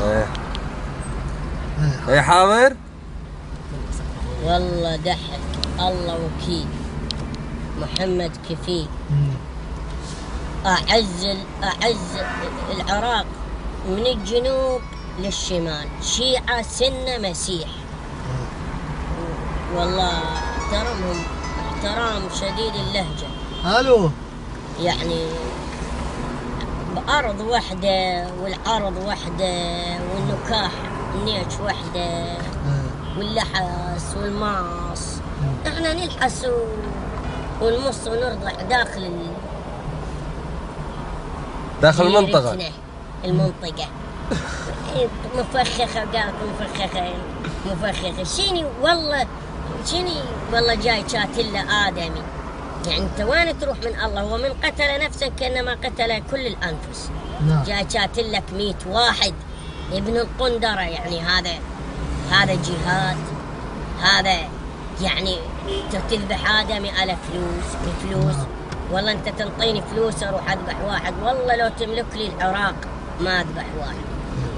ايه ايه حاضر. والله ضحك الله وكيل محمد كفيل. أعز العراق من الجنوب للشمال، شيعة سنة مسيح. والله احترمهم احترام شديد اللهجة. الو يعني بأرض واحدة والعرض واحدة والنكاح نيش واحدة واللحس والماص. احنا نلحس ونمص ونرضع داخل المنطقة مفخخة. قالت مفخخة شيني والله جاي شاتلة آدمي. يعني انت وين تروح من الله؟ هو من قتل نفسه كأنما قتل كل الأنفس. جاي شاتلك 100 واحد ابن القندرة. يعني هذا جهاد. هذا يعني تذبح آدمي على فلوس. والله انت تنطيني فلوس اروح اذبح واحد. والله لو تملك لي العراق ما اذبح واحد.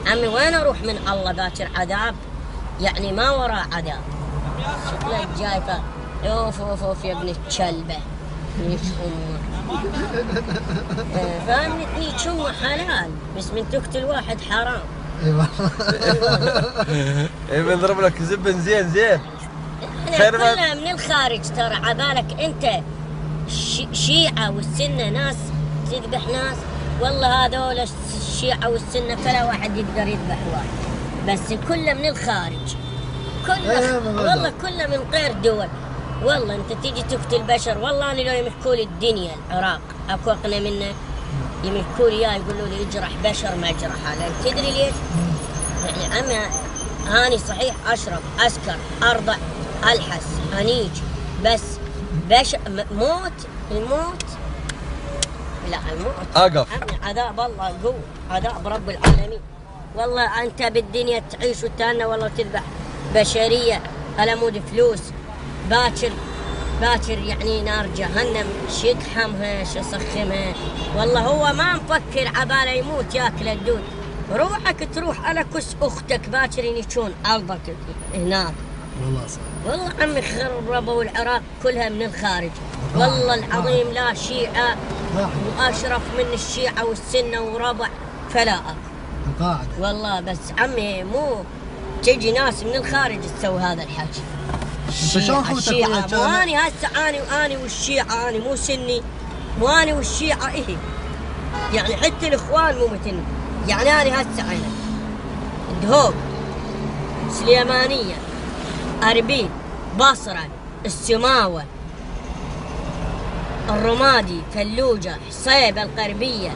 عمي وين اروح من الله؟ باكر عذاب، يعني ما وراء عذاب. شكلك جايفه اوف يا ابن الكلبه. ليش امك فاهمني؟ تنيك امه حلال بس من تقتل واحد حرام. ايوه ايه بنضرب لك زبن زين. احنا كلنا من الخارج ترى. عبالك انت شيعة والسنة ناس تذبح ناس. والله هذول الشيعة والسنة فلا واحد يقدر يذبح واحد، بس كله من الخارج. والله كله من غير دول. والله انت تيجي تقتل بشر. والله انا لو يملكوا لي الدنيا العراق اكو اقنى منه. يملكوا لي اياه يقولوا لي اجرح بشر ما اجرحه. لان تدري ليش؟ يعني اما هاني صحيح اشرب اسكر ارضع الحس انيج، بس الموت لا الموت اقف عذاب الله قوة. عذاب رب العالمين. والله انت بالدنيا تعيش وتهنى والله تذبح بشرية على مود فلوس. باكر يعني نار جهنم شيقحمها شيصخمها. والله هو ما مفكر عباله يموت ياكل الدود. روحك تروح على كس اختك باكر ينشون قلبك هناك. والله صح. والله عمي خربوا العراق كلها من الخارج. والله العظيم لا شيعة وأشرف من الشيعة والسنة وربع فلا القاعدة. والله بس عمي مو تجي ناس من الخارج تسوي هذا الحكي. الشيعة مو أنا هسه أنا والشيعة أنا مو سني. مو أنا والشيعة إيه يعني حتى الإخوان مو مثلني. يعني أنا هسه أنا دهوك سليمانية أربيل بصرة السماوة الرمادي فلوجة حصيبة الغربية.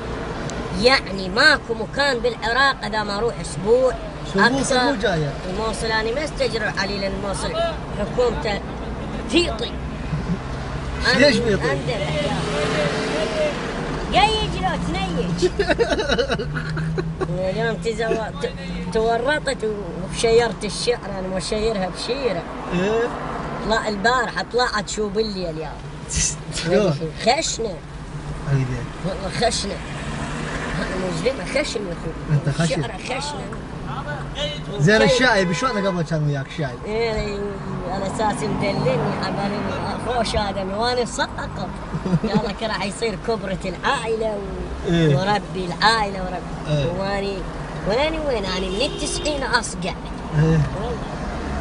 يعني ماكو مكان بالعراق إذا ما أروح أسبوع أكثر. الموصل أنا ما استجرع عليه لأن الموصل حكومته فيطي. ليش فيطي؟ قيج لو تنيج. اليوم تورطت وشيرت الشعر. أنا مشيرها بشيرة. طلع البارحة طلعت شو بلي اليوم خشنة. والله خشنة. أنا مجرمة خشن يا أخوي. أنت خشن. الشعر خشنة. زين الشايب شلون قبل كان وياك الشايب؟ إيه على أساس مدلني عبالي خوش آدمي وأنا صقق. قال لك راح يصير كبرة العائلة وربي العائلة وربي. واني وين أنا من التسعين أصقع.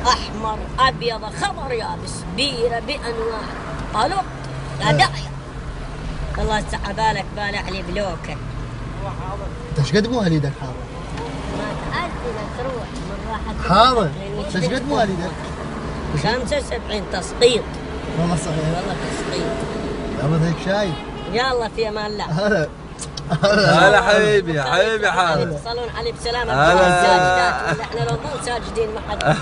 أحمر أبيض خضر يابس بيرة بأنواع طلق داعية. الله يسع بالك بالع لي بلوكه. انت ايش قد مواليدك حاضر؟ ما تعرف تروح من راحت حاضر. انت ايش قد مواليدك؟ 75 تسقيط. والله صحيح. والله تسقيط. يلا هيك شايب. يلا في امان الله. هلا حبيبي حاضر. يتصلون علي بسلامة. احنا لو نظل ساجدين ما حد